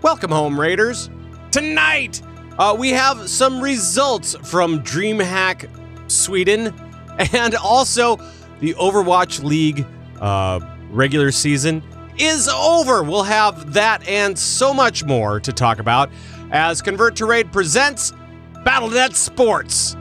Welcome home, Raiders. Tonight, we have some results from Dreamhack Sweden, and also the Overwatch League regular season is over. We'll have that and so much more to talk about as Convert to Raid presents BattleNet Sports.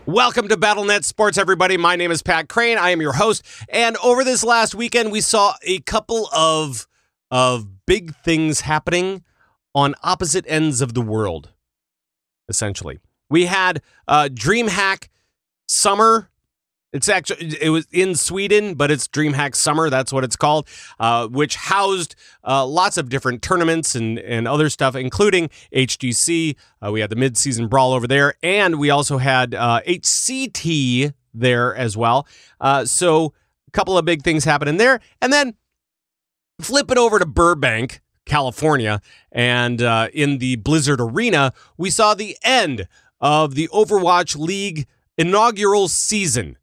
Welcome to BattleNet Sports, everybody. My name is Pat Crane. I am your host. And over this last weekend, we saw a couple of big things happening on opposite ends of the world, essentially. We had Dreamhack Summer. It was in Sweden, but it's Dreamhack Summer. That's what it's called, which housed lots of different tournaments and other stuff, including HGC. We had the mid-season Brawl over there, and we also had HCT there as well. So a couple of big things happening there. And then flip it over to Burbank, California, and in the Blizzard Arena, we saw the end of the Overwatch League inaugural season.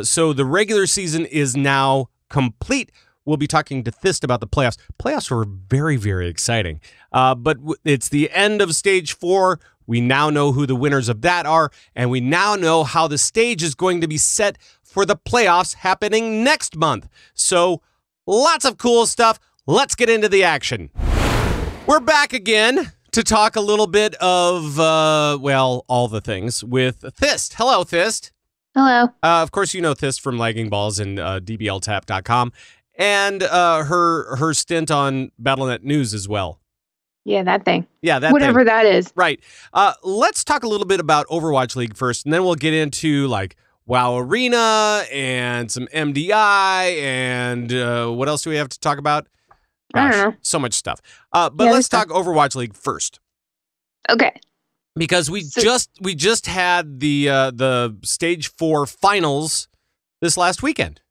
So the regular season is now complete. We'll be talking to Thyst about the playoffs. Playoffs were very, very exciting. But it's the end of Stage 4. We now know who the winners of that are, and we now know how the stage is going to be set for the playoffs happening next month. So lots of cool stuff. Let's get into the action. We're back again to talk a little bit of, all the things with Thyst. Hello, Thyst. Hello. Of course, you know Thyst from Lagging Balls and dbltap.com and her stint on BattleNet News as well. Yeah, that thing. Yeah, that Whatever thing. that is. Right. Let's talk a little bit about Overwatch League first, and then we'll get into like WoW Arena and some MDI and what else do we have to talk about? I don't know. So much stuff. But let's talk Overwatch League first. Okay. Because we just had the Stage 4 finals this last weekend.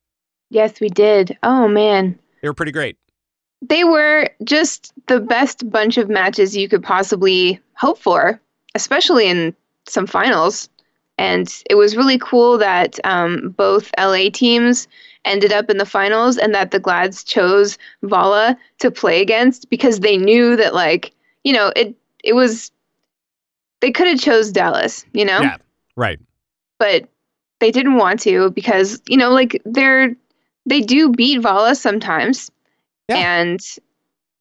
Yes, we did. Oh, man. They were pretty great. They were just the best bunch of matches you could possibly hope for, especially in some finals. And it was really cool that both LA teams ended up in the finals and that the Glads chose Vala to play against because they knew that, it was... They could have chose Dallas, Yeah, right. But they didn't want to because, they do beat Vala sometimes. Yeah. And,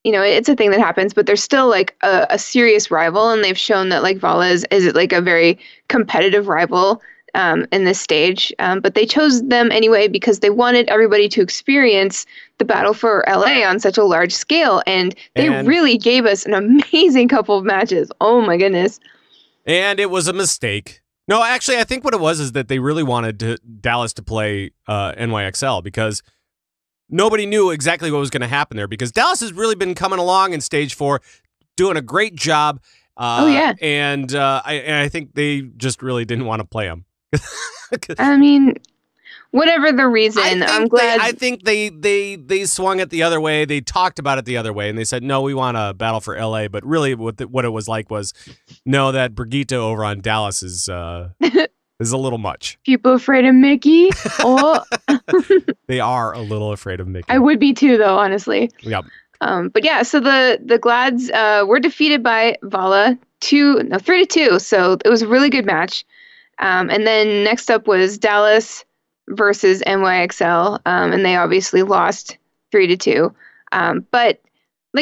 it's a thing that happens, but they're still like a serious rival. And they've shown that Vala is like a very competitive rival in this stage. But they chose them anyway because they wanted everybody to experience the battle for LA on such a large scale. And they really gave us an amazing couple of matches. Oh, my goodness. And it was a mistake. No, actually, I think what it was is that they really wanted Dallas to play NYXL because nobody knew exactly what was going to happen there because Dallas has really been coming along in Stage 4, doing a great job. And I think they just really didn't want to play him. I mean... Whatever the reason, I'm glad. I think they swung it the other way. They talked about it the other way, and they said, no, we want a battle for LA. But really what it was like was, no, that Brigitte over on Dallas is a little much. People afraid of Mickey? Oh. They are a little afraid of Mickey. I would be too, though, honestly. Yep. But yeah, so the Glads were defeated by Vala 3-2. So it was a really good match. And then next up was Dallas versus NYXL, and they obviously lost 3-2. But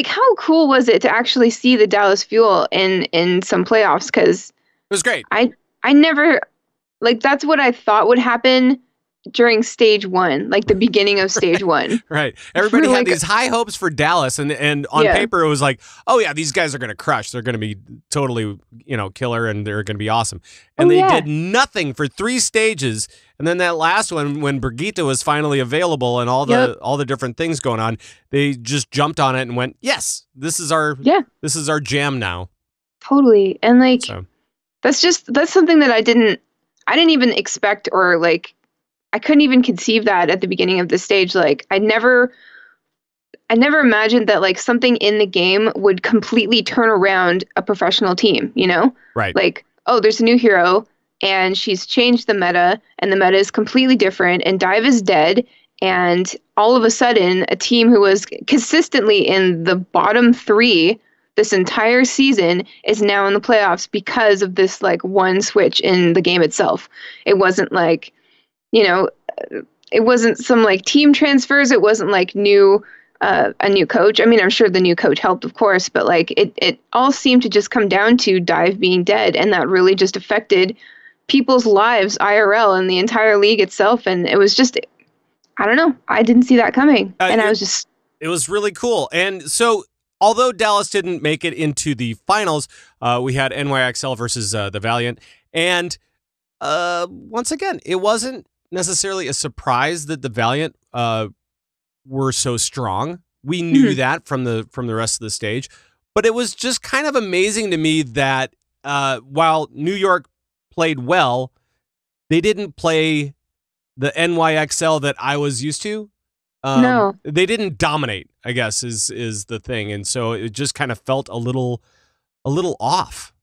how cool was it to actually see the Dallas Fuel in some playoffs? Because it was great. I never that's what I thought would happen during stage 1, like the beginning of stage 1. Right. Everybody had Like- these high hopes for Dallas, and on Yeah. paper it was like, oh yeah, these guys are going to crush. They're going to be totally, killer, and they're going to be awesome. And they did nothing for 3 stages. And then that last one, when Brigitte was finally available and all the different things going on, they just jumped on it and went, yes, this is our jam now. Totally. And like So. that's something that I didn't even expect, or like I couldn't even conceive that at the beginning of the stage. Like I never imagined that like something in the game would completely turn around a professional team, Right. Like, oh, there's a new hero and she's changed the meta, and the meta is completely different, and Dive is dead, and all of a sudden a team who was consistently in the bottom 3 this entire season is now in the playoffs because of this like one switch in the game itself. It wasn't like, it wasn't some like team transfers. It wasn't like a new coach. I mean, I'm sure the new coach helped, of course, but like it all seemed to just come down to Dive being dead, and that really just affected people's lives IRL and the entire league itself. And it was just, I don't know. I didn't see that coming, and it was really cool. And so, although Dallas didn't make it into the finals, we had NYXL versus the Valiant, and once again, it wasn't necessarily a surprise that the Valiant were so strong. We knew that from the rest of the stage, but it was just kind of amazing to me that while New York played well, they didn't play the NYXL that I was used to. No, they didn't dominate, I guess is the thing, and so it just kind of felt a little off.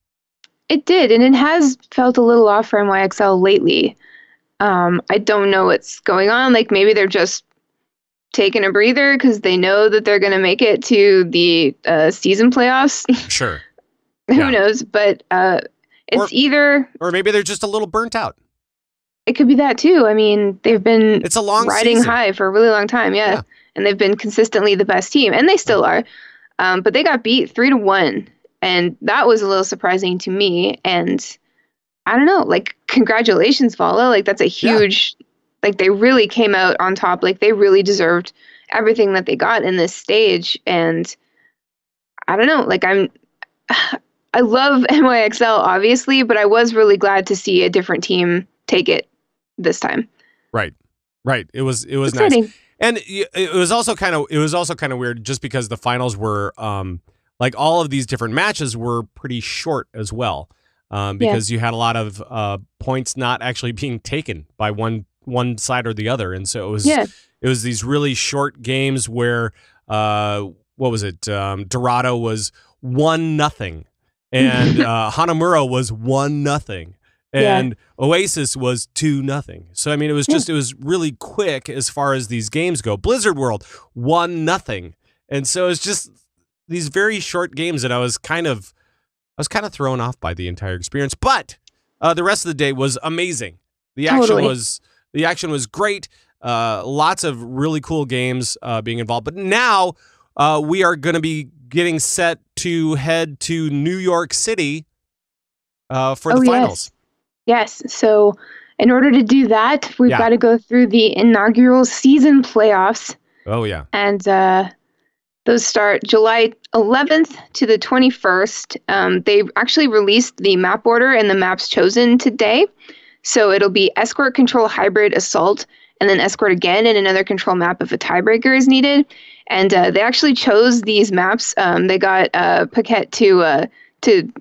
it did, and it has felt a little off for NYXL lately. I don't know what's going on. Like maybe they're just taking a breather because they know that they're going to make it to the season playoffs. Sure. Who knows? But it's either, or maybe they're just a little burnt out. It could be that too. I mean, they've been it's a long riding season. high for a really long time, yeah. And they've been consistently the best team, and they still are. But they got beat 3-1, and that was a little surprising to me. And I don't know, like, congratulations, Vala. Like, that's a huge, like, they really came out on top. Like, they really deserved everything that they got in this stage. And I don't know, like, I love NYXL, obviously, but I was really glad to see a different team take it this time. Right. It was exciting. Nice. And it was also kind of weird just because the finals were like all of these different matches were pretty short as well. Because you had a lot of points not actually being taken by one side or the other, and so it was these really short games where what was it? Dorado was 1-0, and Hanamura was 1-0, and Oasis was 2-0. So I mean, it was really quick as far as these games go. Blizzard World 1-0, and so it's just these very short games that I was kind of thrown off by the entire experience, but the rest of the day was amazing. The action was great. Lots of really cool games being involved. But now we are going to be getting set to head to New York City for the finals. Yes. So in order to do that, we've got to go through the inaugural season playoffs. Oh, yeah. And those start July 11th to the 21st. They actually released the map order and the maps chosen today. So it'll be Escort, Control, Hybrid, Assault, and then Escort again, and another Control map if a tiebreaker is needed. And they actually chose these maps. They got Paquette to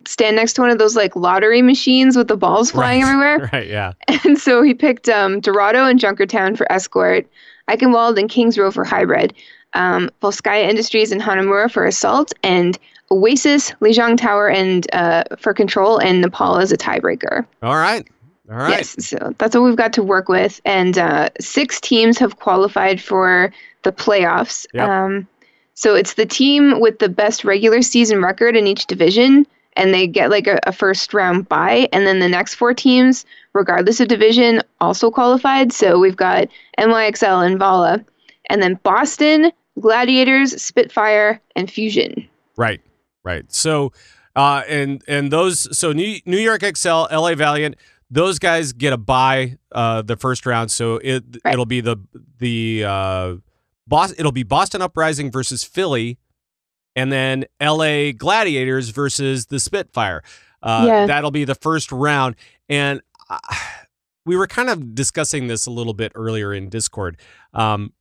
stand next to one of those like lottery machines with the balls flying everywhere. Right, yeah. And so he picked Dorado and Junkertown for Escort, Eichenwald and Kings Row for Hybrid, Volskaya Industries and Hanamura for Assault, and Oasis, Lijiang Tower and for Control, and Nepal as a tiebreaker. All right. Yes, so that's what we've got to work with. And 6 teams have qualified for the playoffs. Yep. So it's the team with the best regular season record in each division, and they get like a first round bye. And then the next 4 teams, regardless of division, also qualified. So we've got NYXL and Vala, and then Boston, Gladiators, Spitfire, and Fusion. Right. So and those, so New York XL, LA Valiant, those guys get a bye the first round. So it'll be it'll be Boston Uprising versus Philly, and then LA Gladiators versus the Spitfire. That'll be the first round. And we were kind of discussing this a little bit earlier in Discord. And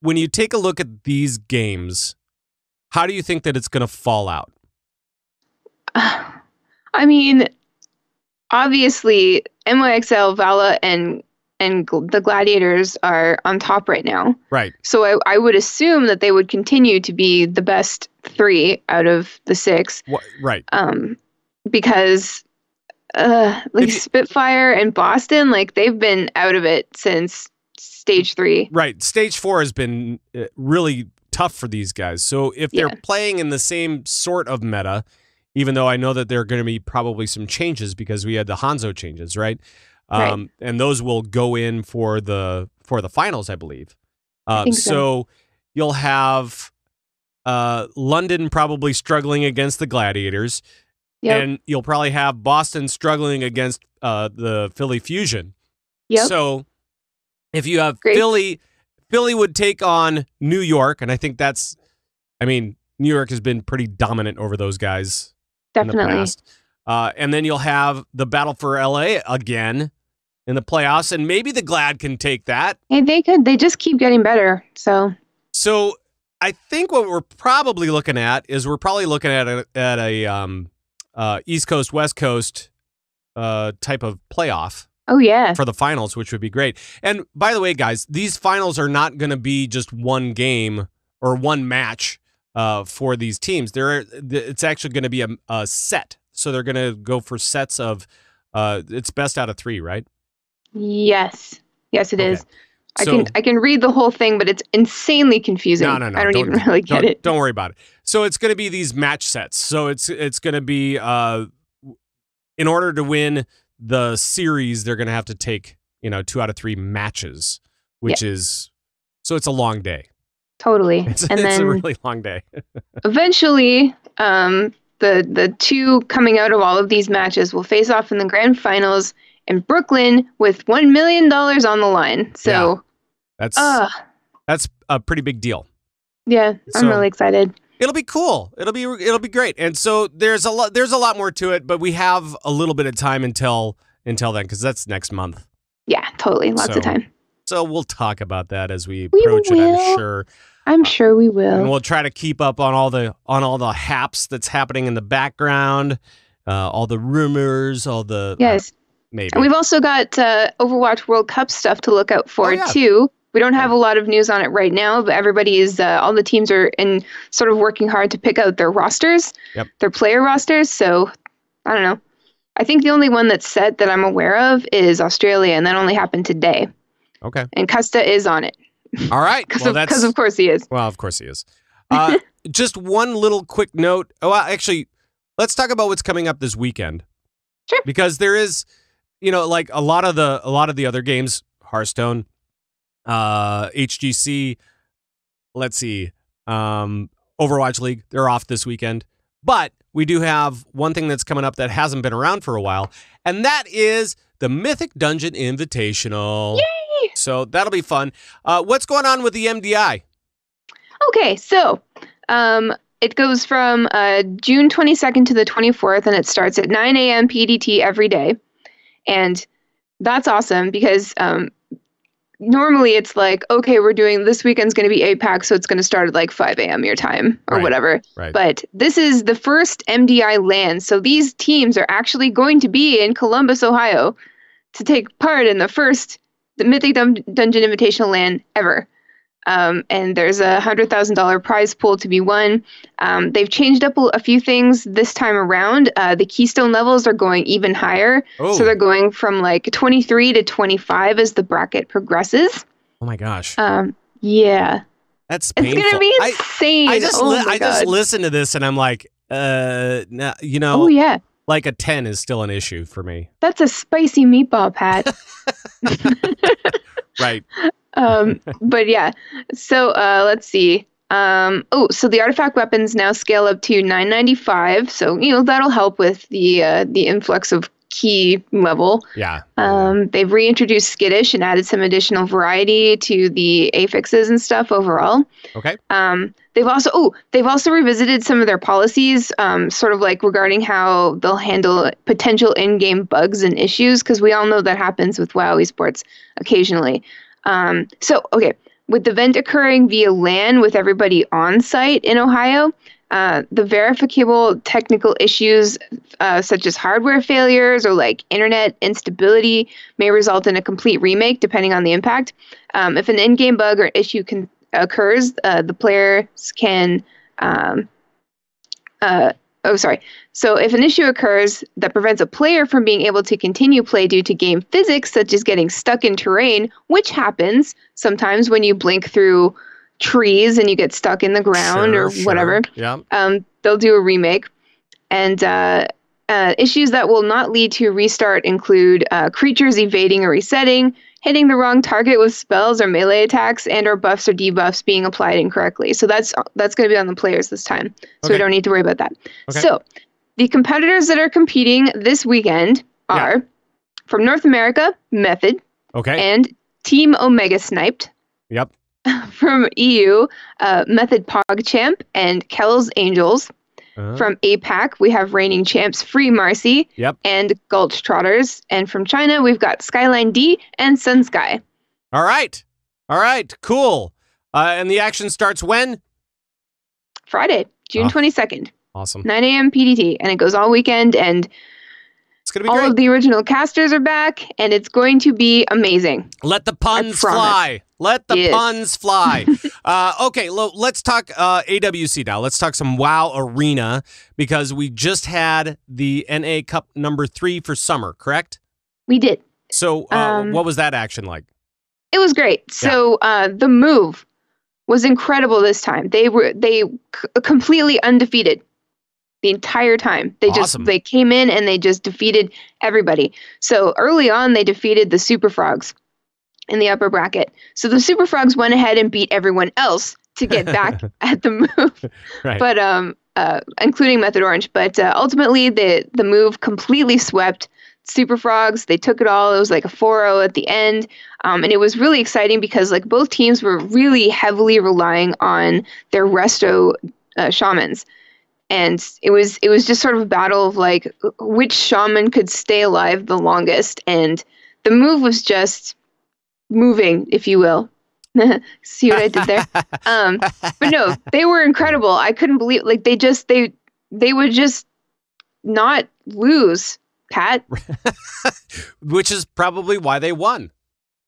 when you take a look at these games, how do you think that it's going to fall out? I mean, obviously, NYXL, Vala, and the Gladiators are on top right now. Right. So I would assume that they would continue to be the best 3 out of the 6. Right. Because Spitfire and Boston, like, they've been out of it since stage 3. Right. Stage 4 has been really tough for these guys. So if they're playing in the same sort of meta, even though I know that there are going to be probably some changes because we had the Hanzo changes, right? And those will go in for the finals, I believe. I think so. You'll have London probably struggling against the Gladiators. Yep. And you'll probably have Boston struggling against the Philly Fusion. Yep. So if you have Philly would take on New York, and I think New York has been pretty dominant over those guys. Definitely. In the past. And then you'll have the battle for LA again in the playoffs, and maybe the Glad can take that. Hey, they could. They just keep getting better. So I think what we're probably looking at is a East Coast, West Coast type of playoff. Oh, yeah. For the finals, which would be great. And by the way, guys, these finals are not going to be just one game or one match for these teams. It's actually going to be a set. So they're going to go for sets of it's best out of 3, right? Yes. Yes, it is. I can read the whole thing, but it's insanely confusing. No. I don't even really get it. Don't worry about it. So it's going to be these match sets. So it's going to be in order to win the series, they're going to have to take 2 out of 3 matches, which is so it's a long day. Totally. It's a really long day. Eventually, the 2 coming out of all of these matches will face off in the grand finals in Brooklyn with $1 million on the line. So that's a pretty big deal. Yeah, I'm really excited. It'll be cool. It'll be great. And so there's a lot more to it, but we have a little bit of time until then because that's next month. Yeah, totally. Lots of time. So we'll talk about that as we approach it, I'm sure. I'm sure we will. And we'll try to keep up on all the haps that's happening in the background, all the rumors, all the maybe. And we've also got Overwatch World Cup stuff to look out for too. We don't have a lot of news on it right now, but everybody is all the teams are in sort of working hard to pick out their rosters, their player rosters. So I don't know. I think the only one that's set that I'm aware of is Australia, and that only happened today. Okay. And Custa is on it. All right. Because of course he is. Well, of course he is. Just one little quick note. Oh, well, actually, let's talk about what's coming up this weekend. Sure. Because there is, like a lot of the other games, Hearthstone, HGC, let's see, Overwatch League, they're off this weekend. But we do have one thing that's coming up that hasn't been around for a while, and that is the Mythic Dungeon Invitational. Yay! So that'll be fun. What's going on with the MDI? Okay, so it goes from June 22nd to the 24th, and it starts at 9 a.m. PDT every day. And that's awesome because normally it's like, okay, we're doing this weekend's going to be APAC, so it's going to start at like 5 a.m. your time or whatever. Right. But this is the first MDI LAN. So these teams are actually going to be in Columbus, Ohio to take part in the Mythic Dungeon Invitational LAN ever. And there's a $100,000 prize pool to be won. They've changed up a few things this time around. The keystone levels are going even higher. Oh. So they're going from like 23 to 25 as the bracket progresses. Oh my gosh. Yeah. That's painful. It's going to be insane. I just listen to this and I'm like, oh yeah. Like a 10 is still an issue for me. That's a spicy meatball, Pat. Right. But yeah, so let's see. So the artifact weapons now scale up to 995. So that'll help with the influx of key level. Yeah. They've reintroduced skittish and added some additional variety to the affixes and stuff overall. Okay. They've also revisited some of their policies, sort of like regarding how they'll handle potential in-game bugs and issues, because we all know that happens with WoW esports occasionally. With the event occurring via LAN with everybody on site in Ohio, the verifiable technical issues such as hardware failures or like internet instability may result in a complete remake depending on the impact. If an in-game bug or issue occurs, the players can So if an issue occurs that prevents a player from being able to continue play due to game physics, such as getting stuck in terrain, which happens sometimes when you blink through trees and you get stuck in the ground or whatever, they'll do a remake. And issues that will not lead to a restart include creatures evading or resetting, hitting the wrong target with spells or melee attacks, and or buffs or debuffs being applied incorrectly. So that's going to be on the players this time. So we don't need to worry about that. Okay. So the competitors that are competing this weekend are from North America, Method. Okay. And Team Omega Sniped. Yep. From EU, Method PogChamp and Kells Angels. From APAC, we have reigning champs Free Marcy and Gulch Trotters. And from China, we've got Skyline D and Sun Sky. All right. Cool. And the action starts when? Friday, June 22nd. Awesome. 9 a.m. PDT. And it goes all weekend. And it's going to be all great. of the original casters are back. And it's going to be amazing. Let the puns fly. Let the puns fly. Okay, let's talk AWC now. Let's talk some WoW Arena, because we just had the NA Cup number 3 for summer, correct? We did. So what was that action like? It was great. So the move was incredible this time. They completely undefeated the entire time. They came in and they just defeated everybody. So early on, they defeated the Super Frogs in the upper bracket. So the Super Frogs went ahead and beat everyone else to get back at the move, but including Method Orange. But ultimately, the move completely swept Super Frogs. They took it all. It was like a 4-0 at the end, and it was really exciting because like both teams were really heavily relying on their resto shamans. And it was just sort of a battle of like which shaman could stay alive the longest. And the move was just moving, if you will. See what I did there? But no, they were incredible. I couldn't believe they would just not lose, Pat. Which is probably why they won.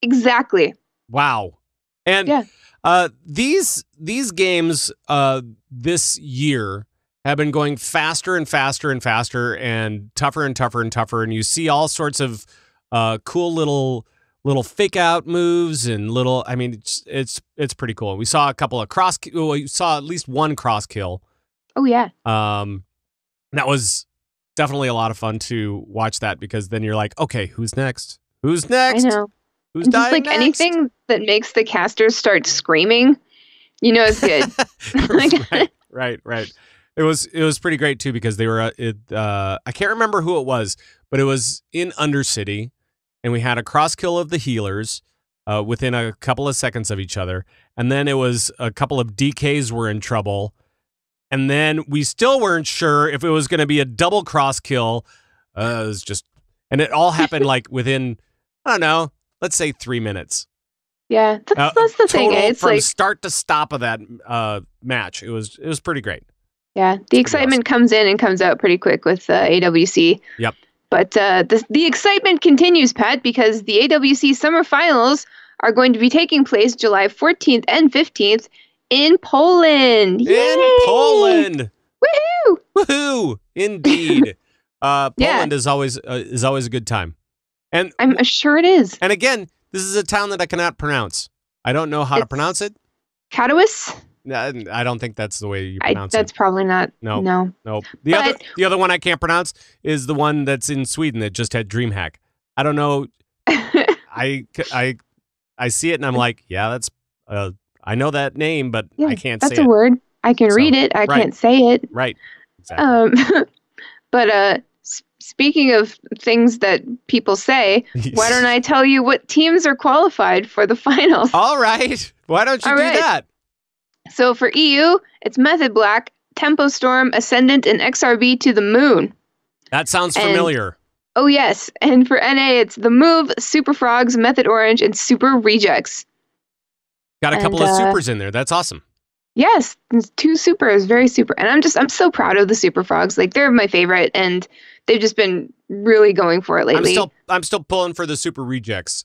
Exactly. Wow. And these games this year have been going faster and faster and faster and tougher and tougher and tougher, and you see all sorts of cool little fake out moves and it's pretty cool. We saw a couple of we saw at least one cross kill. Oh yeah. That was definitely a lot of fun to watch that, because then you're like, okay, who's next? Who's next? I know. Who's dying like next? Anything that makes the casters start screaming, it's good. Right. It was pretty great too, because they were I can't remember who it was, but it was in Undercity. And we had a cross kill of the healers within a couple of seconds of each other. And then it was a couple of DKs were in trouble. And then we still weren't sure if it was going to be a double cross kill. It was just, and it all happened like within, I don't know, let's say 3 minutes. Yeah, that's the thing. It's from like start to stop of that match. It was pretty great. Yeah, the excitement comes in and comes out pretty quick with AWC. Yep. But the excitement continues, Pat, because the AWC Summer Finals are going to be taking place July 14th and 15th in Poland. Yay! In Poland. Woohoo! Woohoo! Indeed. Poland is always a good time. And I'm sure it is. And again, this is a town that I cannot pronounce. I don't know how to pronounce it. Katowice? I don't think that's the way you pronounce it. That's probably not. No. The other one I can't pronounce is the one that's in Sweden that just had Dreamhack. I don't know. I see it and I'm like, yeah, that's I know that name, but I can't say it. That's a word. I can read it. I can't say it. Right. Exactly. But speaking of things that people say, why don't I tell you what teams are qualified for the finals? All right. Why don't you do that? So for EU, it's Method Black, Tempo Storm, Ascendant, and XRB to the moon. That sounds familiar. Oh, yes. And for NA, it's The Move, Super Frogs, Method Orange, and Super Rejects. Got a couple of supers in there. That's awesome. Yes, 2 supers, very super. And I'm so proud of the Super Frogs. Like, they're my favorite, and they've just been really going for it lately. I'm still pulling for the Super Rejects.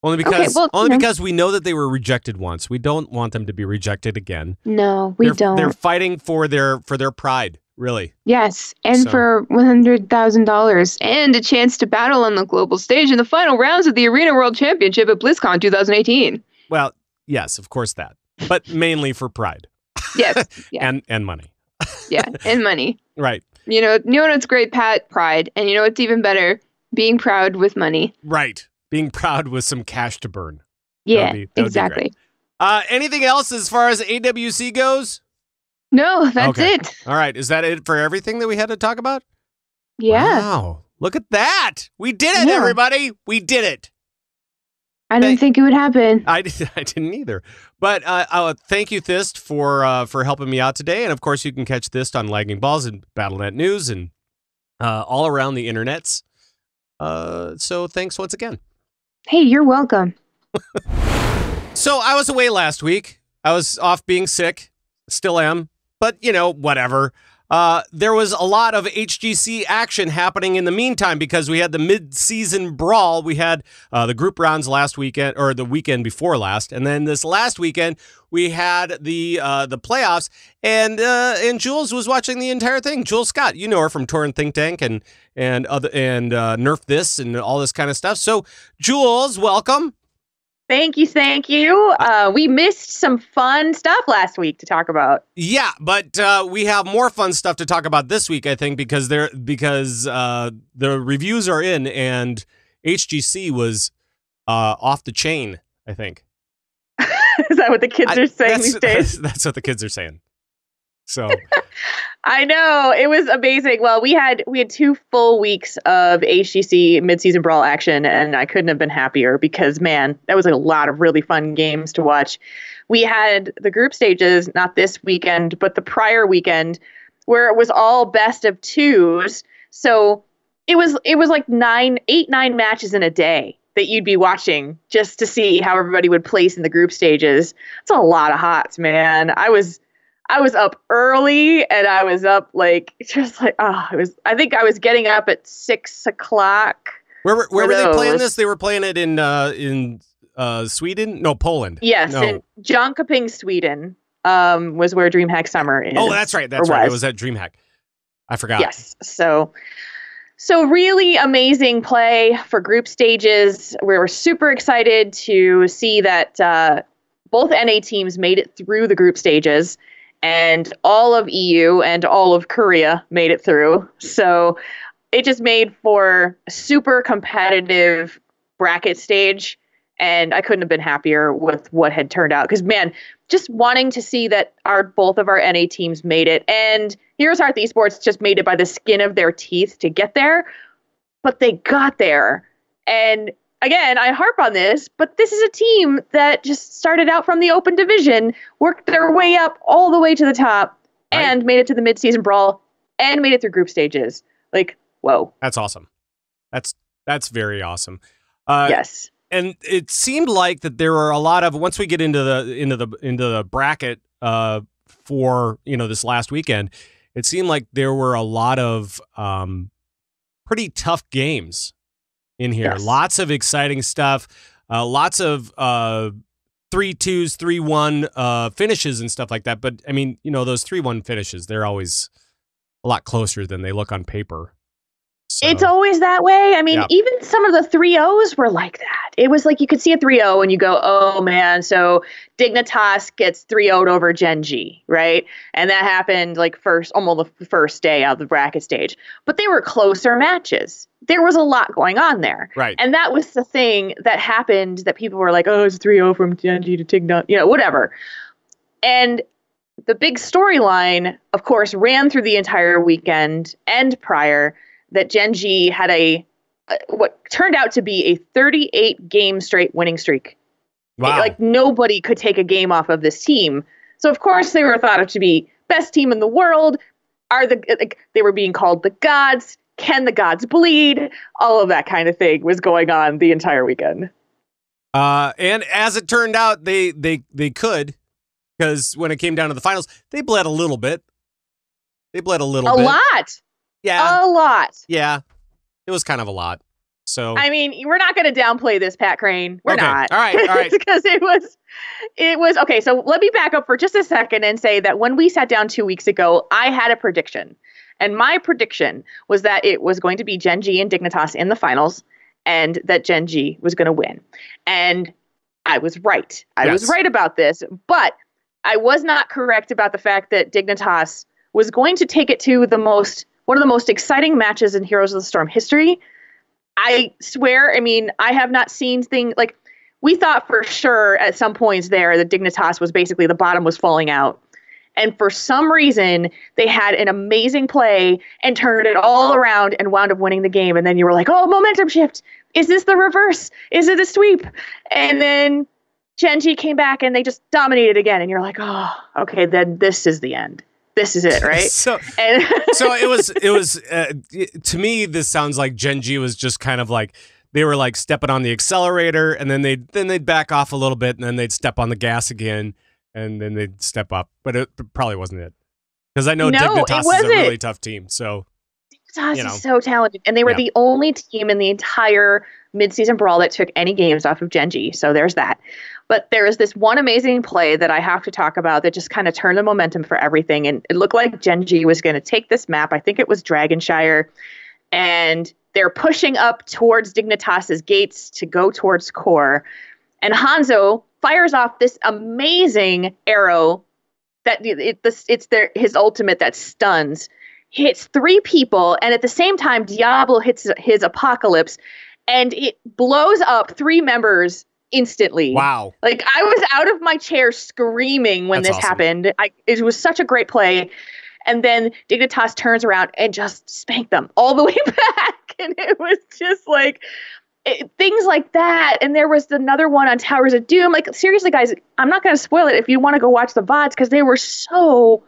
Only because we know that they were rejected once. We don't want them to be rejected again. No, we don't. They're fighting for their pride, really. Yes, and for $100,000 and a chance to battle on the global stage in the final rounds of the Arena World Championship at BlizzCon 2018. Well, yes, of course that, but mainly for pride. Yes, yeah. and money. Yeah, and money. Right. You know what's great, Pat? Pride. And you know what's even better? Being proud with money. Right. Being proud with some cash to burn. Yeah, exactly. Anything else as far as AWC goes? No, that's it. All right. Is that it for everything that we had to talk about? Yeah. Wow. Look at that. We did it, everybody. We did it. I didn't think it would happen. I didn't either. But thank you, Thyst, for helping me out today. And, of course, you can catch Thyst on Lagging Balls and Battle.net News and all around the internets. So thanks once again. Hey, you're welcome. So I was away last week. I was off being sick. Still am. But, whatever. There was a lot of HGC action happening in the meantime because we had the mid-season brawl. We had the group rounds last weekend, or the weekend before last, and then this last weekend we had the playoffs. And Jules was watching the entire thing. Jules Scott, you know her from Torrent Think Tank and Nerf This and all this kind of stuff. So Jules, welcome. Thank you. We missed some fun stuff last week to talk about. Yeah, but we have more fun stuff to talk about this week, I think, because the reviews are in and HGC was off the chain, I think. Is that what the kids are saying these days? That's what the kids are saying. So I know, it was amazing. Well, we had 2 full weeks of HGC mid-season brawl action, and I couldn't have been happier because, man, that was a lot of really fun games to watch. We had the group stages, not this weekend, but the prior weekend, where it was all best of 2s. So it was like 9 matches in a day that you'd be watching just to see how everybody would place in the group stages. It's a lot of hots, man. I was up early, and I was up I think I was getting up at 6 o'clock. Where were they playing this? They were playing it in Sweden? No, Poland. Yes, no. In Jönköping, Sweden, was where Dreamhack Summer is. Oh, that's right. That's right. It was at Dreamhack. I forgot. Yes. So really amazing play for group stages. We were super excited to see that both NA teams made it through the group stages. And all of EU and all of Korea made it through. So it just made for a super competitive bracket stage. And I couldn't have been happier with what had turned out. Because, man, just wanting to see that both of our NA teams made it. And Heroes Hearth eSports just made it by the skin of their teeth to get there. But they got there. And again, I harp on this, but this is a team that just started out from the open division, worked their way up all the way to the top, and made it to the mid-season brawl, and made it through group stages. Like, whoa. That's awesome. That's very awesome. Yes. And it seemed like that there were a lot of, once we get into the bracket for this last weekend, it seemed like there were a lot of pretty tough games in here. Yes. Lots of exciting stuff. Lots of 3-2s, 3-1 finishes and stuff like that. But I mean, those 3-1 finishes, they're always a lot closer than they look on paper. So, it's always that way. I mean, even some of the 3-0s were like that. It was like you could see a 3-0 and you go, oh, man. So Dignitas gets 3-0'd over Genji, right? And that happened like almost the first day out of the bracket stage. But they were closer matches. There was a lot going on there. Right. And that was the thing that happened that people were like, oh, it's 3-0 from Genji to Tigna, whatever. And the big storyline, of course, ran through the entire weekend and prior. that Gen G had what turned out to be a 38 game straight winning streak. Wow. Like nobody could take a game off of this team. So of course they were thought of to be best team in the world. They were being called the gods. Can the gods bleed? All of that kind of thing was going on the entire weekend. And as it turned out, they could, because when it came down to the finals, they bled a little bit. A lot. Yeah. A lot. Yeah. It was kind of a lot. So I mean, we're not going to downplay this, Pat Crane. We're not. All right. Because it was okay. So let me back up for just a second and say that when we sat down 2 weeks ago, I had a prediction. And my prediction was that it was going to be Gen G and Dignitas in the finals and that Gen G was going to win. And I was right. I was right about this. But I was not correct about the fact that Dignitas was going to take it to one of the most exciting matches in Heroes of the Storm history. I swear, I mean, I have not seen things like we thought for sure at some points there that Dignitas was basically the bottom was falling out. And for some reason, they had an amazing play and turned it all around and wound up winning the game. And then you were like, oh, momentum shift. Is this the reverse? Is it a sweep? And then Gen G came back and they just dominated again. And you're like, oh, okay, then this is the end. This is it, right? So it was to me, this sounds like Gen G was just kind of like they were like stepping on the accelerator and then they'd back off a little bit and then they'd step on the gas again and then they'd step up. But it probably wasn't it. Because I know Dignitas is a really tough team. So Dignitas is so talented. And they were the only team in the entire midseason brawl that took any games off of Gen G. So there's that. But there is this one amazing play that I have to talk about that just kind of turned the momentum for everything. And it looked like Gen G was going to take this map. I think it was Dragonshire. And they're pushing up towards Dignitas's gates to go towards core. And Hanzo fires off this amazing arrow that his ultimate that stuns, hits 3 people. And at the same time, Diablo hits his Apocalypse. And it blows up 3 members instantly. Wow. Like I was out of my chair screaming when this happened. It was such a great play. And then Dignitas turns around and just spanked them all the way back. And it was just like things like that. And there was another one on Towers of Doom. Like seriously, guys, I'm not going to spoil it if you want to go watch the VODs because they were so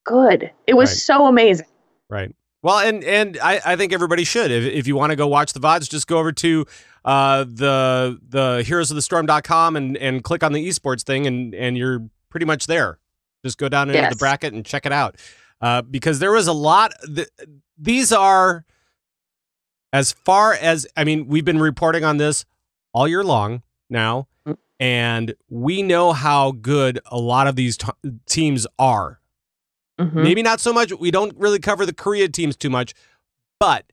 good. It was so amazing. Right. Well, and I think everybody should. If you want to go watch the VODs, just go over to the heroesofthestorm.com and click on the eSports thing and you're pretty much there. Just go down into the bracket and check it out. Because there was a lot. These are, as far as, I mean, we've been reporting on this all year long now, and we know how good a lot of these teams are. Mm-hmm. Maybe not so much. We don't really cover the Korea teams too much, but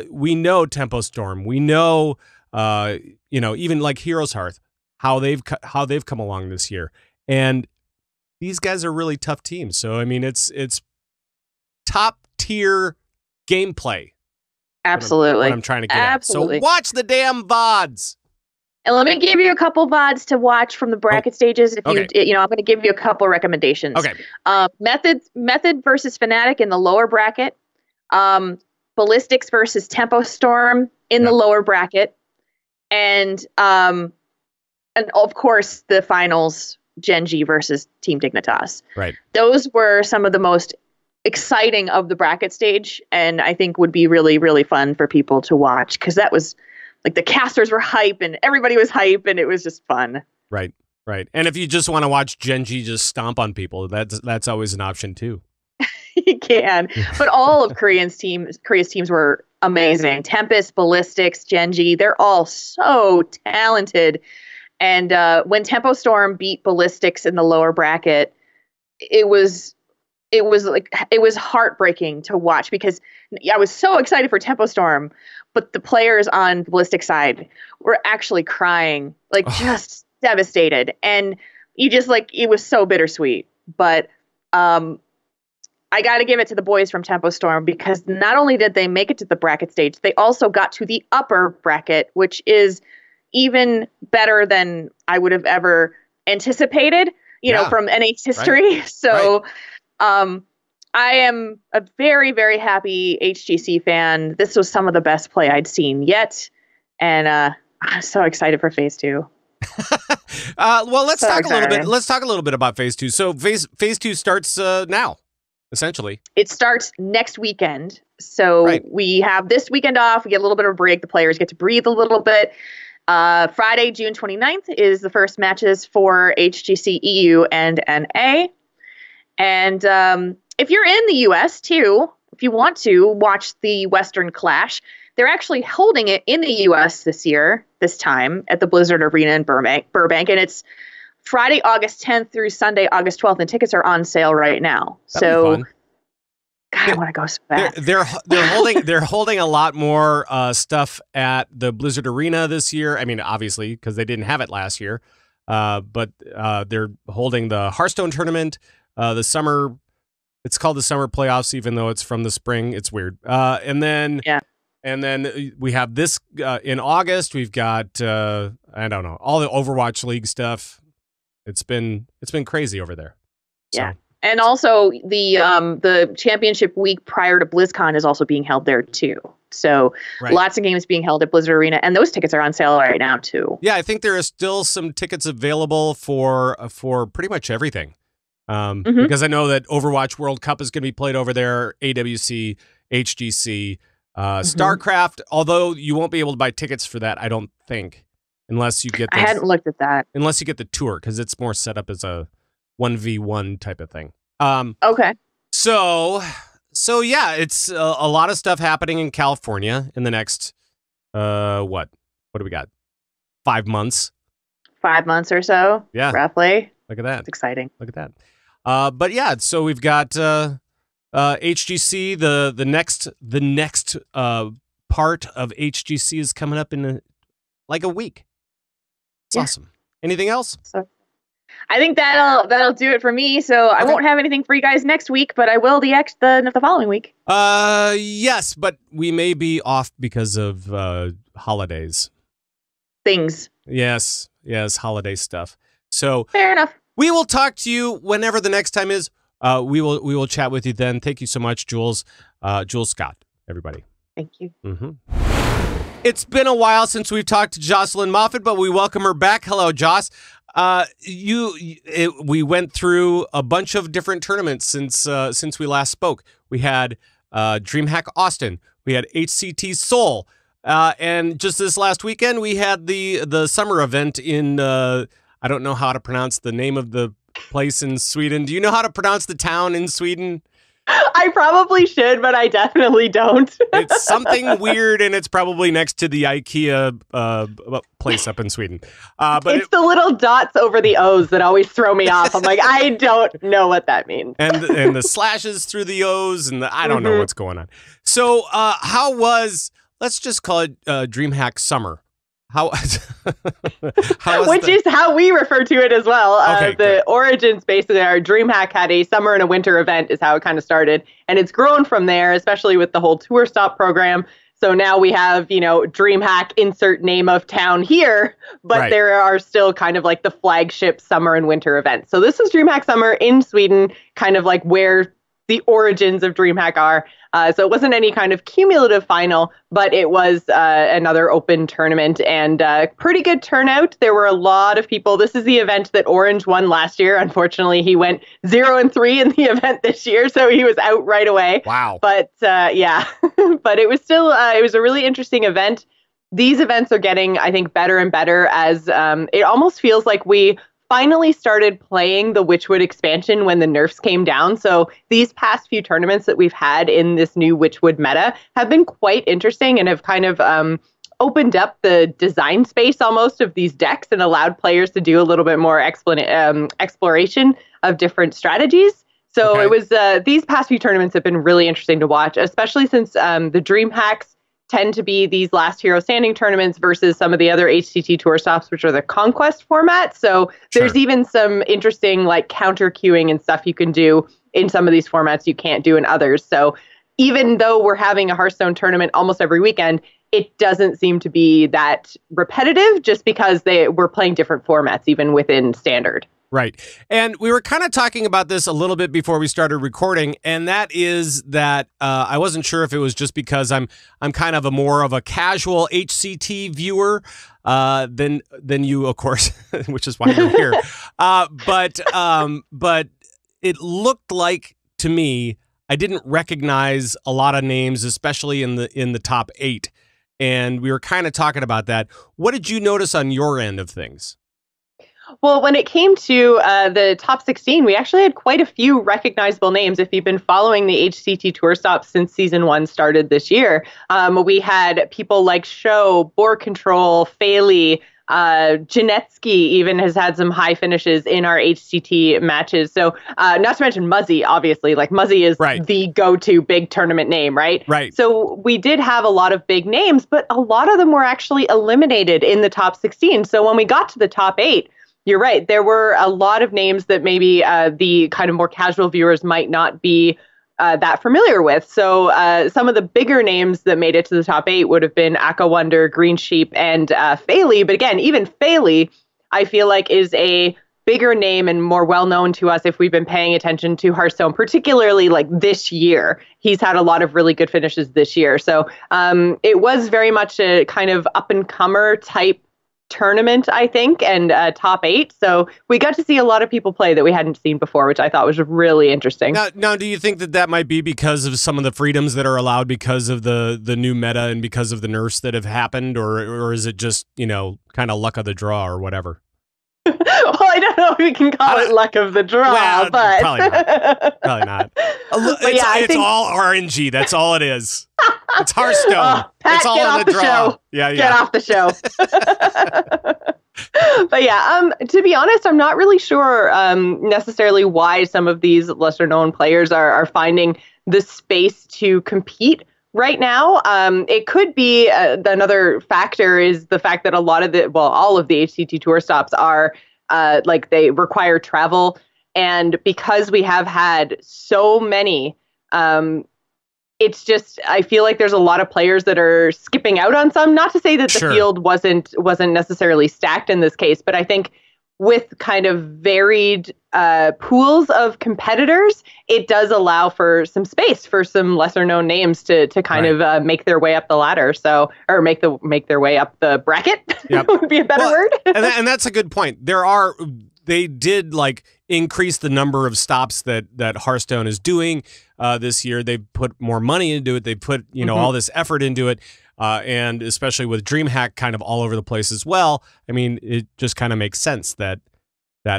we know Tempo Storm. We know, even like Heroes Hearth, how they've come along this year, and these guys are really tough teams. So I mean, it's top tier gameplay. Absolutely, what I'm trying to get at. So watch the damn VODs. And let me give you a couple VODs to watch from the bracket stages. If I'm going to give you a couple recommendations. Okay. Method versus Fnatic in the lower bracket. Ballistics versus Tempo Storm in the lower bracket. And of course the finals, Gen G versus Team Dignitas. Right. Those were some of the most exciting of the bracket stage, and I think would be really, really fun for people to watch because that was like the casters were hype and everybody was hype and it was just fun. Right. And if you just want to watch Gen G just stomp on people, that's always an option too. You can. But all of Korea's teams were amazing. Tempest, Ballistics, Gen G, they're all so talented. And when Tempo Storm beat Ballistics in the lower bracket, it was heartbreaking to watch because I was so excited for Tempo Storm, but the players on the Ballistic side were actually crying, just devastated. And you just it was so bittersweet. But I got to give it to the boys from Tempo Storm because not only did they make it to the bracket stage, they also got to the upper bracket, which is even better than I would have ever anticipated, from NA's history. Right. So I am a very, very happy HGC fan. This was some of the best play I'd seen yet. And I'm so excited for Phase 2. Well, let's talk a little bit. Let's talk a little bit about Phase 2. So Phase 2 starts now, essentially. It starts next weekend. So we have this weekend off. We get a little bit of a break. The players get to breathe a little bit. Friday, June 29th is the first matches for HGC EU and NA. And if you're in the US too, if you want to watch the Western Clash, they're actually holding it in the US this time at the Blizzard Arena in Burbank. And it's Friday, August 10th through Sunday, August 12th. And tickets are on sale right now. That'd be fun. God, I want to go so bad. They're holding a lot more stuff at the Blizzard Arena this year. I mean, obviously, because they didn't have it last year. But they're holding the Hearthstone tournament, the summer. It's called the summer playoffs, even though it's from the spring. It's weird. And then we have this in August. We've got I don't know, all the Overwatch League stuff. It's been crazy over there. Yeah. So. And also the championship week prior to BlizzCon is also being held there too. So lots of games being held at Blizzard Arena, and those tickets are on sale right now too. Yeah, I think there are still some tickets available for pretty much everything. Because I know that Overwatch World Cup is going to be played over there, AWC, HGC, StarCraft, although you won't be able to buy tickets for that, I don't think, unless you get I hadn't looked at that. Unless you get the tour, because it's more set up as a 1v1 type of thing. Okay. So yeah, it's a lot of stuff happening in California in the next, what do we got? 5 months? 5 months or so. Yeah. Roughly. Look at that. It's exciting. Look at that. But yeah, so we've got HGC. The next part of HGC is coming up in like a week. It's awesome. Anything else? So I think that'll do it for me. So I won't have anything for you guys next week, but I will the following week. Yes, but we may be off because of holidays. Things. Yes, holiday stuff. So fair enough. We will talk to you whenever the next time is. We will chat with you then. Thank you so much, Jules. Jules Scott, everybody. Thank you. It's been a while since we've talked to Jocelyn Moffat, but we welcome her back. Hello, Joss. We went through a bunch of different tournaments since we last spoke. We had Dreamhack Austin. We had HCT Seoul. And just this last weekend, we had the summer event in, I don't know how to pronounce the name of the place in Sweden. Do you know how to pronounce the town in Sweden? I probably should, but I definitely don't. It's something weird, and it's probably next to the IKEA place up in Sweden. But it's the little dots over the O's that always throw me off. I'm like, I don't know what that means. And the slashes through the O's, and I don't know what's going on. So how was, let's just call it Dreamhack Summer. Which is how we refer to it as well. The origins basically are Dreamhack had a summer and a winter event is how it kind of started. And it's grown from there, especially with the whole tour stop program. So now we have, Dreamhack, insert name of town here, but there are still kind of like the flagship summer and winter events. So this is Dreamhack Summer in Sweden, kind of like where the origins of Dreamhack are. So it wasn't any kind of cumulative final, but it was another open tournament and pretty good turnout. There were a lot of people. This is the event that Orange won last year. Unfortunately, he went 0-3 in the event this year, so he was out right away. Wow. But yeah, but it was still, it was a really interesting event. These events are getting, I think, better and better as it almost feels like we finally started playing the Witchwood expansion when the nerfs came down. So these past few tournaments that we've had in this new Witchwood meta have been quite interesting and have kind of opened up the design space almost of these decks and allowed players to do a little bit more exploration of different strategies. So it was these past few tournaments have been really interesting to watch, especially since the Dreamhacks tend to be these last hero standing tournaments versus some of the other HCT tour stops, which are the conquest format. So there's even some interesting like counter queuing and stuff you can do in some of these formats you can't do in others. So even though we're having a Hearthstone tournament almost every weekend, it doesn't seem to be that repetitive just because we're playing different formats even within standard. Right. And we were kind of talking about this a little bit before we started recording, and that is that I wasn't sure if it was just because I'm kind of more of a casual HCT viewer than you, of course, which is why you're here. But it looked like to me I didn't recognize a lot of names, especially in the top 8. And we were kind of talking about that. What did you notice on your end of things? Well, when it came to the top 16, we actually had quite a few recognizable names. If you've been following the HCT Tour Stops since Season 1 started this year, we had people like Show, Boar Control, Faley, Janetsky even has had some high finishes in our HCT matches. So not to mention Muzzy, obviously. Like Muzzy is the go-to big tournament name, right? Right. So we did have a lot of big names, but a lot of them were actually eliminated in the top 16. So when we got to the top 8, you're right. There were a lot of names that maybe the kind of more casual viewers might not be that familiar with. So some of the bigger names that made it to the top 8 would have been Aka Wonder, Green Sheep, and Faley. But again, even Faley, I feel like is a bigger name and more well-known to us if we've been paying attention to Hearthstone, particularly like this year. He's had a lot of really good finishes this year. So it was very much a kind of up-and-comer type tournament, I think, and top 8. So we got to see a lot of people play that we hadn't seen before, which I thought was really interesting. Now, do you think that might be because of some of the freedoms that are allowed because of the new meta and because of the nerfs that have happened, or is it just, kind of luck of the draw or whatever? Well, I don't know if we can call it luck of the draw, but probably not. Probably not. It's all RNG. That's all it is. It's Hearthstone. Pat, it's all get on off the the draw. show. Yeah. Get off the show. But yeah, to be honest, I'm not really sure necessarily why some of these lesser known players are finding the space to compete right now. It could be another factor is the fact that a lot of all of the HCT Tour Stops are they require travel. And because we have had so many, it's just, I feel like there's a lot of players that are skipping out on some. Not to say that the field wasn't necessarily stacked in this case, but I think with kind of varied pools of competitors, it does allow for some space for some lesser known names to kind of make their way up the ladder. So, or make their way up the bracket. Yep. Would be a better word. and that's a good point. They did increase the number of stops that Hearthstone is doing this year. They put more money into it. They put all this effort into it, and especially with Dreamhack kind of all over the place as well. I mean, it just kind of makes sense that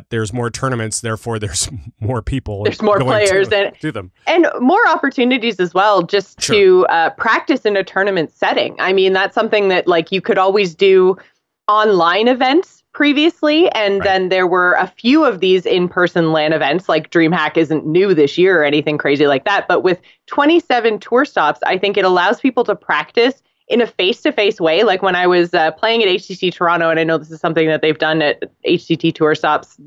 there's more tournaments, therefore there's more people. There's more players to them, and more opportunities as well, just to practice in a tournament setting. I mean, that's something that you could always do online events previously, and then there were a few of these in-person LAN events. Like Dreamhack isn't new this year or anything crazy like that, but with 27 tour stops, I think it allows people to practice in a face-to-face way. Like when I was playing at HCT Toronto, and I know this is something that they've done at HCT tour stops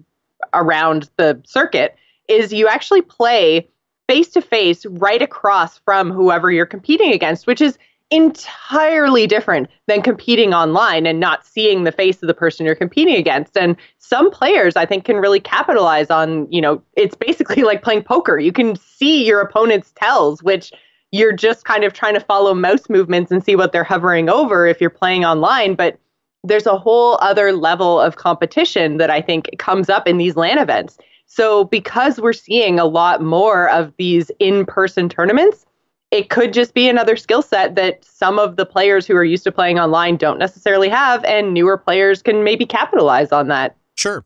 around the circuit, is you actually play face-to-face right across from whoever you're competing against, which is entirely different than competing online and not seeing the face of the person you're competing against. And some players, I think, can really capitalize on, it's basically like playing poker. You can see your opponent's tells, which you're just kind of trying to follow mouse movements and see what they're hovering over if you're playing online. But there's a whole other level of competition that I think comes up in these LAN events. So because we're seeing a lot more of these in-person tournaments, it could just be another skill set that some of the players who are used to playing online don't necessarily have, and newer players can maybe capitalize on that. Sure.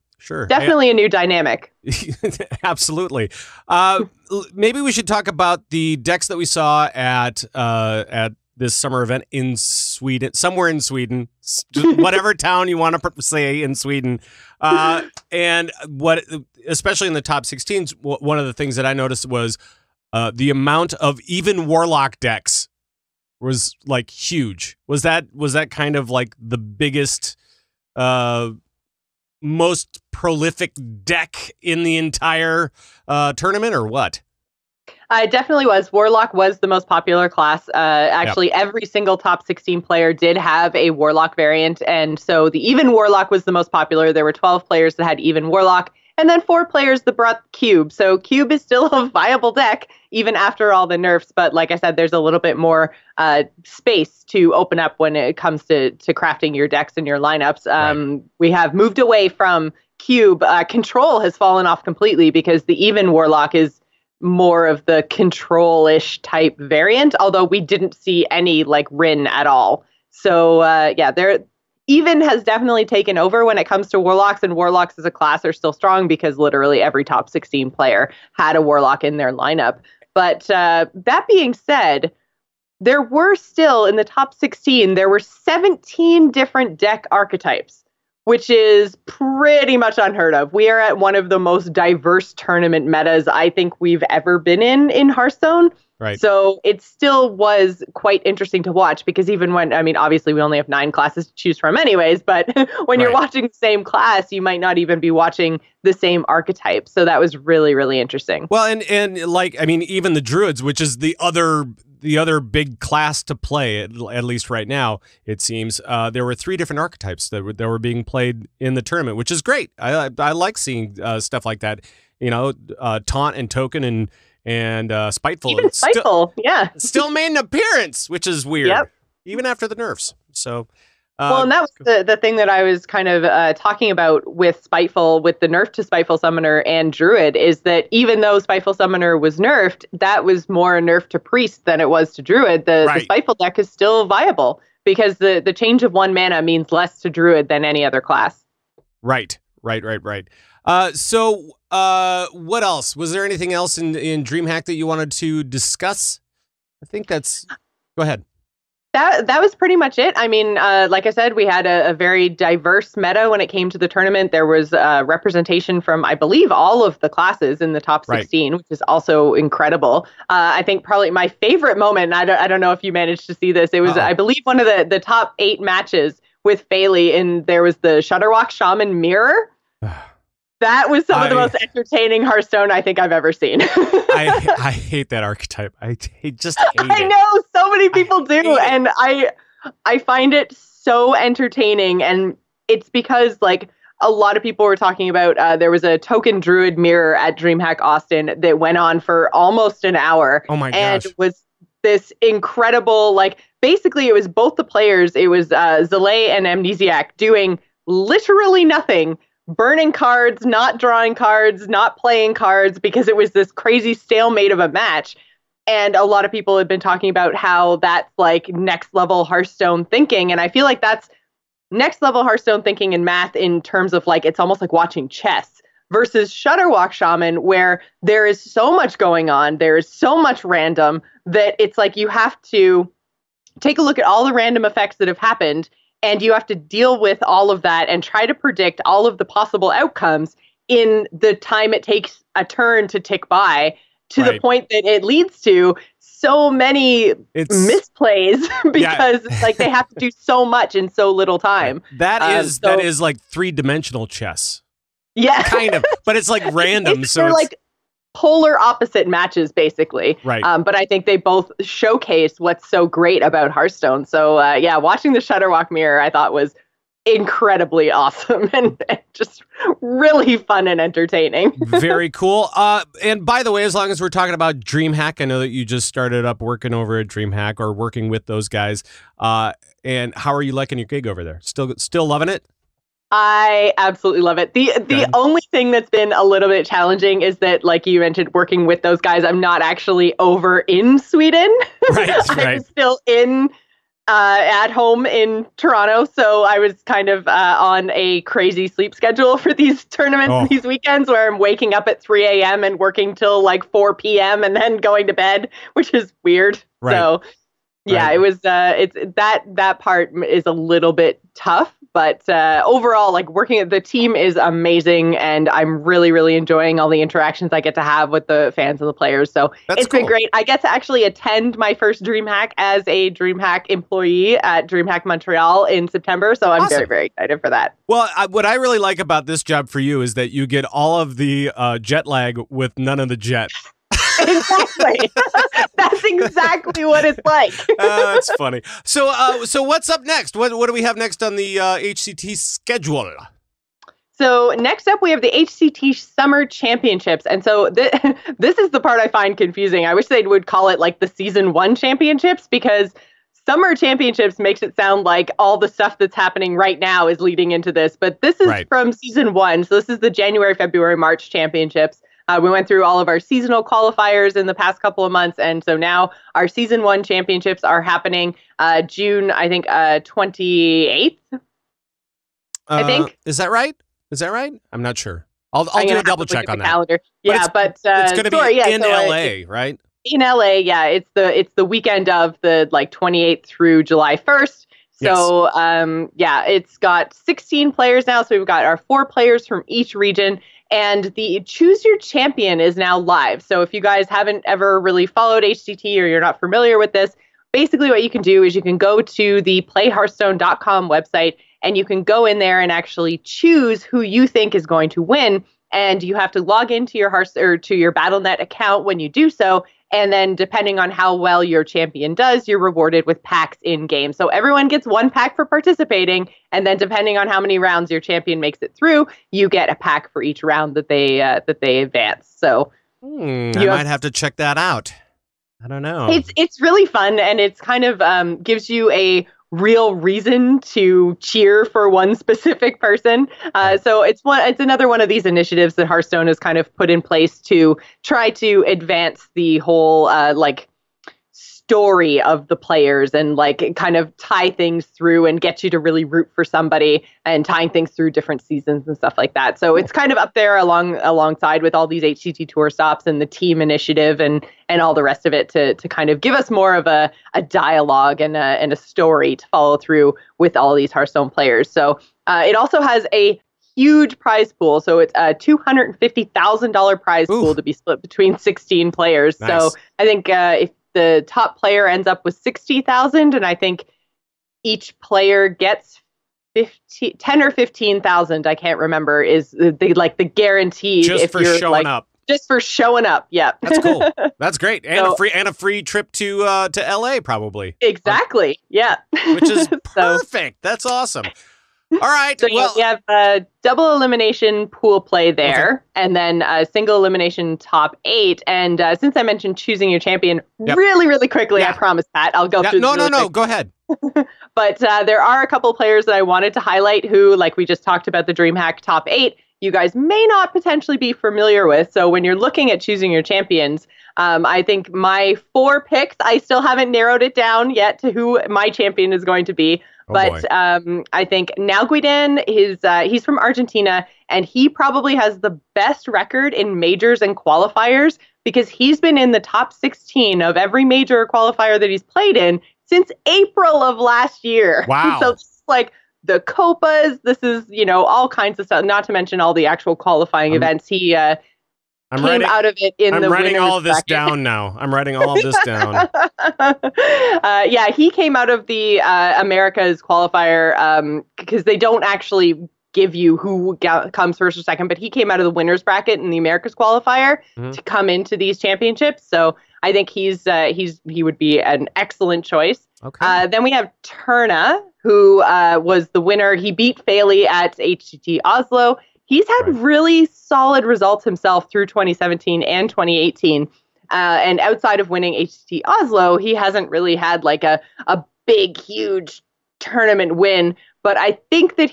Definitely a new dynamic. Absolutely. Maybe we should talk about the decks that we saw at this summer event in Sweden, somewhere in Sweden, just whatever town you want to say in Sweden. And especially in the top 16s, one of the things that I noticed was the amount of even Warlock decks was huge. Was that kind of the biggest, most prolific deck in the entire tournament, or what? It definitely was. Warlock was the most popular class. Actually, every single top 16 player did have a Warlock variant, and so the even Warlock was the most popular. There were 12 players that had even Warlock, And then 4 players that brought Cube. So Cube is still a viable deck, even after all the nerfs. But like I said, there's a little bit more space to open up when it comes to crafting your decks and your lineups. Right. We have moved away from Cube. Control has fallen off completely because the Even Warlock is more of the control-ish type variant, although we didn't see any like Rin at all. So Even has definitely taken over when it comes to Warlocks, and Warlocks as a class are still strong because literally every top 16 player had a Warlock in their lineup. But that being said, there were still, in the top 16, there were 17 different deck archetypes, which is pretty much unheard of. We are at one of the most diverse tournament metas I think we've ever been in Hearthstone. Right. So it still was quite interesting to watch because even when, I mean, obviously we only have 9 classes to choose from anyways, but when you're watching the same class, you might not even be watching the same archetype. So that was really, really interesting. Well, and like, I mean, even the Druids, which is the other big class to play, at least right now, it seems, there were 3 different archetypes that were being played in the tournament, which is great. I like seeing stuff like that, you know, Taunt and Token and Spiteful. Even Spiteful, still made an appearance, which is weird, even after the nerfs. So, well, and that was the thing that I was kind of talking about with Spiteful, with the nerf to Spiteful Summoner and Druid, is that even though Spiteful Summoner was nerfed, that was more a nerf to Priest than it was to Druid. The Spiteful deck is still viable because the change of 1 mana means less to Druid than any other class. Right. So what else? Was there anything else in Dreamhack that you wanted to discuss? I think that's... Go ahead. That was pretty much it. I mean, like I said, we had a very diverse meta when it came to the tournament. There was representation from, I believe, all of the classes in the top 16, which is also incredible. I think probably my favorite moment, and I don't know if you managed to see this, it was, I believe, one of the top 8 matches with Fayley, and there was the Shutterwalk Shaman Mirror. That was some of the most entertaining Hearthstone I think I've ever seen. I hate that archetype. I just hate it. I know so many people do, and I find it so entertaining, and it's because like a lot of people were talking about there was a token Druid mirror at Dreamhack Austin that went on for almost an hour. Oh my gosh. And it was this incredible, like basically it was both the players, it was Zalay and Amnesiac doing literally nothing. Burning cards, not drawing cards, not playing cards, because it was this crazy stalemate of a match. And a lot of people have been talking about how that's like next level Hearthstone thinking. And I feel like that's next level Hearthstone thinking in math in terms of like, it's almost like watching chess versus Shutterwalk Shaman, where there is so much going on. There is so much random that it's like you have to take a look at all the random effects that have happened. And you have to deal with all of that and try to predict all of the possible outcomes in the time it takes a turn to tick by, to the point that it leads to so many misplays because like they have to do so much in so little time. That is like 3-dimensional chess. Yeah. Kind of. But it's like random. They're like polar opposite matches, basically. Right. But I think they both showcase what's so great about Hearthstone. So watching the Shutterwalk Mirror I thought was incredibly awesome and just really fun and entertaining. Very cool. And by the way, as long as we're talking about Dreamhack, I know that you just started up working over at Dreamhack or working with those guys. And how are you liking your gig over there? Still loving it? I absolutely love it. The only thing that's been a little bit challenging is that, like you mentioned, working with those guys, I'm not actually over in Sweden. I'm still at home in Toronto. So I was kind of on a crazy sleep schedule for these tournaments, these weekends, where I'm waking up at 3 a.m. and working till like 4 p.m. and then going to bed, which is weird. Right. So yeah, it was, it's that part is a little bit tough, but overall, like the team is amazing, and I'm really, really enjoying all the interactions I get to have with the fans and the players. So it's been great. I get to actually attend my first Dreamhack as a Dreamhack employee at Dreamhack Montreal in September. So I'm very, very excited for that. Well, what I really like about this job for you is that you get all of the jet lag with none of the jet. Exactly. That's exactly what it's like. That's funny. So what's up next? What do we have next on the HCT schedule? So next up, we have the HCT Summer Championships. And so this is the part I find confusing. I wish they would call it like the Season 1 Championships, because Summer Championships makes it sound like all the stuff that's happening right now is leading into this. But this is from Season 1. So this is the January, February, March Championships. We went through all of our seasonal qualifiers in the past couple of months. And so now our Season 1 Championships are happening June, I think, 28th, I think. Is that right? Is that right? I'm not sure. I'll do a double check on that. Calendar. Yeah, but it's going to be in LA, right? In LA, yeah. It's the weekend of the 28th through July 1st. So it's got 16 players now. So we've got our 4 players from each region, and the Choose Your Champion is now live. So if you guys haven't ever really followed HCT or you're not familiar with this, basically what you can do is you can go to the playhearthstone.com website, and you can go in there and actually choose who you think is going to win. And you have to log into your to your Battle.net account when you do so. And then depending on how well your champion does, you're rewarded with packs in game. So everyone gets 1 pack for participating. And then depending on how many rounds your champion makes it through, you get a pack for each round that they advance. So I might have to check that out. I don't know. It's really fun, and it's kind of gives you a real reason to cheer for one specific person. So it's another one of these initiatives that Hearthstone has kind of put in place to try to advance the whole story of the players, and kind of tie things through and get you to really root for somebody, and tying things through different seasons and stuff like that. So it's kind of up there alongside with all these HCT tour stops and the team initiative and all the rest of it to kind of give us more of a dialogue and a story to follow through with all these Hearthstone players. So it also has a huge prize pool. So it's a $250,000 prize pool to be split between 16 players. Nice. So I think if the top player ends up with 60,000, and I think each player gets 10 or 15,000. I can't remember. Is the guaranteed just for showing up? Just for showing up. Yeah, that's cool. That's great, and a free trip to LA probably. Exactly. Yeah, which is perfect. That's awesome. All right. So we have a double elimination pool play there, and then a single elimination top 8. And since I mentioned choosing your champion really, really quickly, I promise, Pat, I'll go through this really quick. Go ahead. But there are a couple players that I wanted to highlight who, like we just talked about the Dreamhack top 8, you guys may not potentially be familiar with. So when you're looking at choosing your champions, I think my 4 picks, I still haven't narrowed it down yet to who my champion is going to be. But I think Nalguidan, he's from Argentina, and he probably has the best record in majors and qualifiers, because he's been in the top 16 of every major qualifier that he's played in since April of last year. Wow. So it's like the Copas, this is, all kinds of stuff, not to mention all the actual qualifying events. He came out of it in the winners bracket. I'm writing all of this down now. I'm writing all of this down. He came out of the Americas qualifier because they don't actually give you who comes first or second, but he came out of the winners bracket in the Americas qualifier to come into these championships. So I think he would be an excellent choice. Okay. Then we have Turna, who was the winner. He beat Faley at HCT Oslo. He's had really solid results himself through 2017 and 2018. And outside of winning HCT Oslo, he hasn't really had a big, huge tournament win. But I think that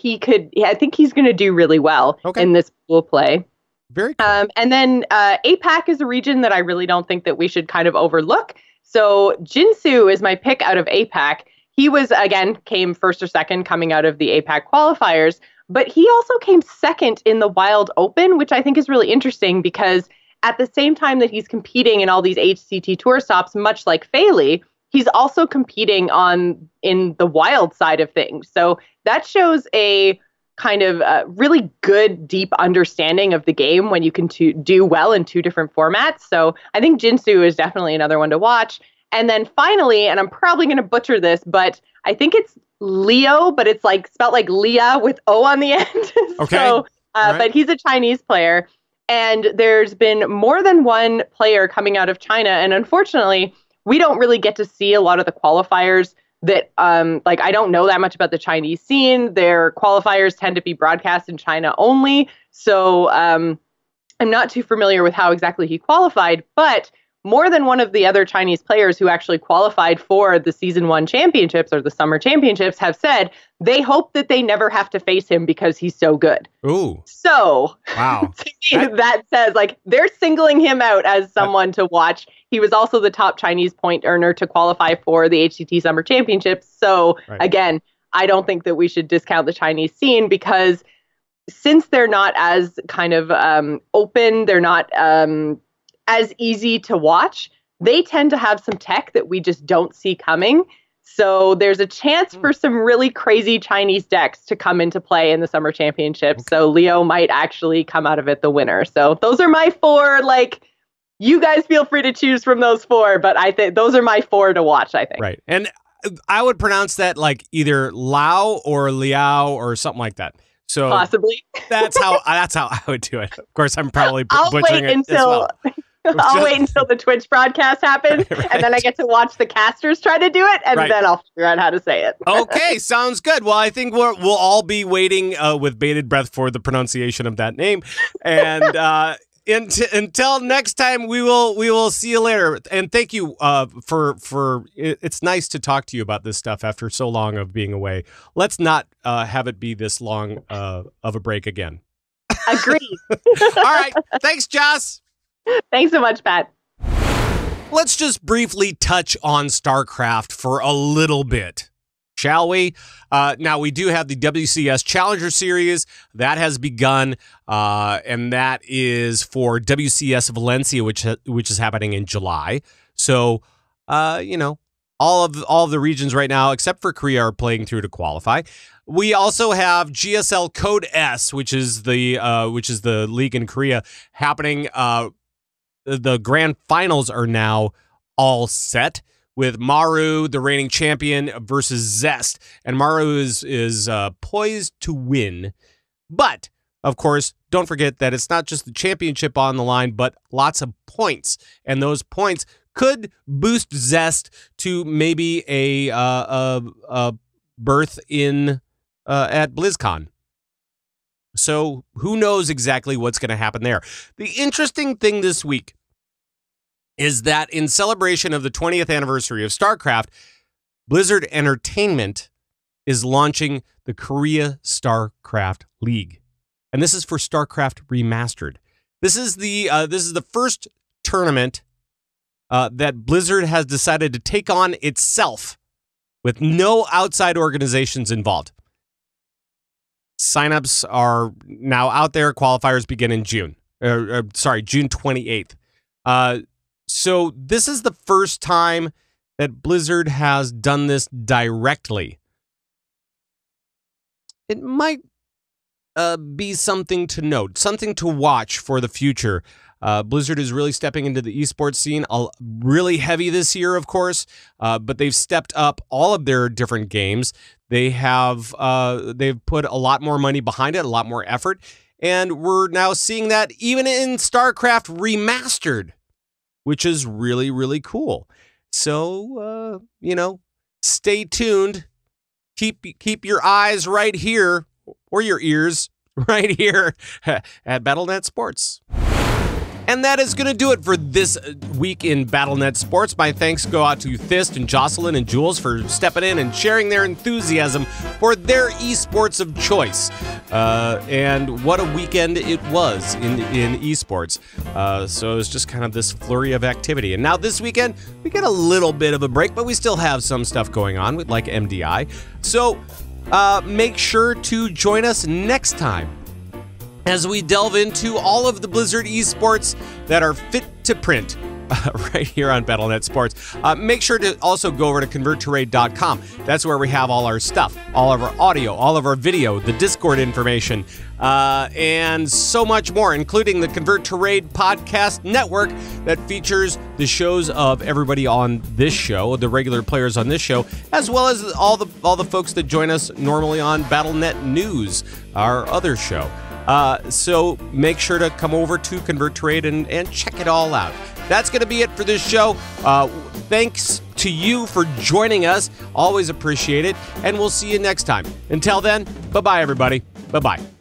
I think he's going to do really well in this pool play. Very cool. And then APAC is a region that I really don't think that we should kind of overlook. So Jinsu is my pick out of APAC. He came first or second coming out of the APAC qualifiers. But he also came second in the Wild Open, which I think is really interesting, because at the same time that he's competing in all these HCT tour stops, much like Faley, he's also competing in the Wild side of things. So that shows a kind of really good, deep understanding of the game when you can do well in 2 different formats. So I think Jinsu is definitely another one to watch. And then finally, and I'm probably going to butcher this, but I think it's Leo, but it's spelled like Leah with O on the end. Okay. So, but he's a Chinese player, and there's been more than one player coming out of China. And unfortunately, we don't really get to see a lot of the qualifiers that I don't know that much about the Chinese scene. Their qualifiers tend to be broadcast in China only. So I'm not too familiar with how exactly he qualified, but more than one of the other Chinese players who actually qualified for the Season 1 championships or the Summer Championships have said they hope that they never have to face him because he's so good. Ooh. So, wow. To me, that says, they're singling him out as someone to watch. He was also the top Chinese point earner to qualify for the HCT Summer Championships. So, again, I don't think that we should discount the Chinese scene because since they're not as kind of open, they're not as easy to watch, they tend to have some tech that we just don't see coming. So there's a chance for some really crazy Chinese decks to come into play in the Summer Championships. Okay. So Leo might actually come out of it the winner. So those are my 4. You guys feel free to choose from those 4, but I think those are my 4 to watch, I think. Right. And I would pronounce that either Lao or Liao or something like that. So possibly. that's how I would do it. Of course, I'm probably butchering it as well. I'll wait until the Twitch broadcast happens, and then I get to watch the casters try to do it, and then I'll figure out how to say it. Okay, sounds good. Well, I think we'll all be waiting with bated breath for the pronunciation of that name. And until next time, we will see you later. And thank you for it's nice to talk to you about this stuff after so long of being away. Let's not have it be this long of a break again. Agreed. All right. Thanks, Joce. Thanks so much, Pat. Let's just briefly touch on StarCraft for a little bit, shall we? Now, we do have the WCS Challenger Series. That has begun, and that is for WCS Valencia, which is happening in July. So, all of the regions right now, except for Korea, are playing through to qualify. We also have GSL Code S, which is the league in Korea, happening. The grand finals are now all set with Maru, the reigning champion, versus Zest. And Maru is poised to win. But, of course, don't forget that it's not just the championship on the line, but lots of points. And those points could boost Zest to maybe a berth in at BlizzCon. So who knows exactly what's going to happen there. The interesting thing this week is that in celebration of the 20th anniversary of StarCraft, Blizzard Entertainment is launching the Korea StarCraft League. And this is for StarCraft Remastered. This is the first tournament that Blizzard has decided to take on itself with no outside organizations involved. Signups are now out there. Qualifiers begin in June 28th. So this is the first time that Blizzard has done this directly. It might be something to note, something to watch for the future. Blizzard is really stepping into the esports scene really heavy this year, of course, but they've stepped up all of their different games. They've put a lot more money behind it, a lot more effort, and we're now seeing that even in StarCraft Remastered, which is really, really cool. So, stay tuned. Keep your eyes right here, or your ears right here at BattleNet Sports. And that is going to do it for this week in BattleNet Sports. My thanks go out to Thyst and Jocelyn and Jules for stepping in and sharing their enthusiasm for their esports of choice. And what a weekend it was in esports. So it was just kind of this flurry of activity. And now this weekend, we get a little bit of a break, but we still have some stuff going on with like MDI. So make sure to join us next time as we delve into all of the Blizzard esports that are fit to print right here on BattleNet Sports. Make sure to also go over to ConvertToRaid.com. That's where we have all our stuff, all of our audio, all of our video, the Discord information, and so much more, including the Convert to Raid podcast network that features the shows of everybody on this show, the regular players on this show, as well as all the folks that join us normally on BattleNet News, our other show. So make sure to come over to Convert to Raid and check it all out. That's going to be it for this show. Thanks to you for joining us. Always appreciate it. And we'll see you next time. Until then, bye-bye, everybody. Bye-bye.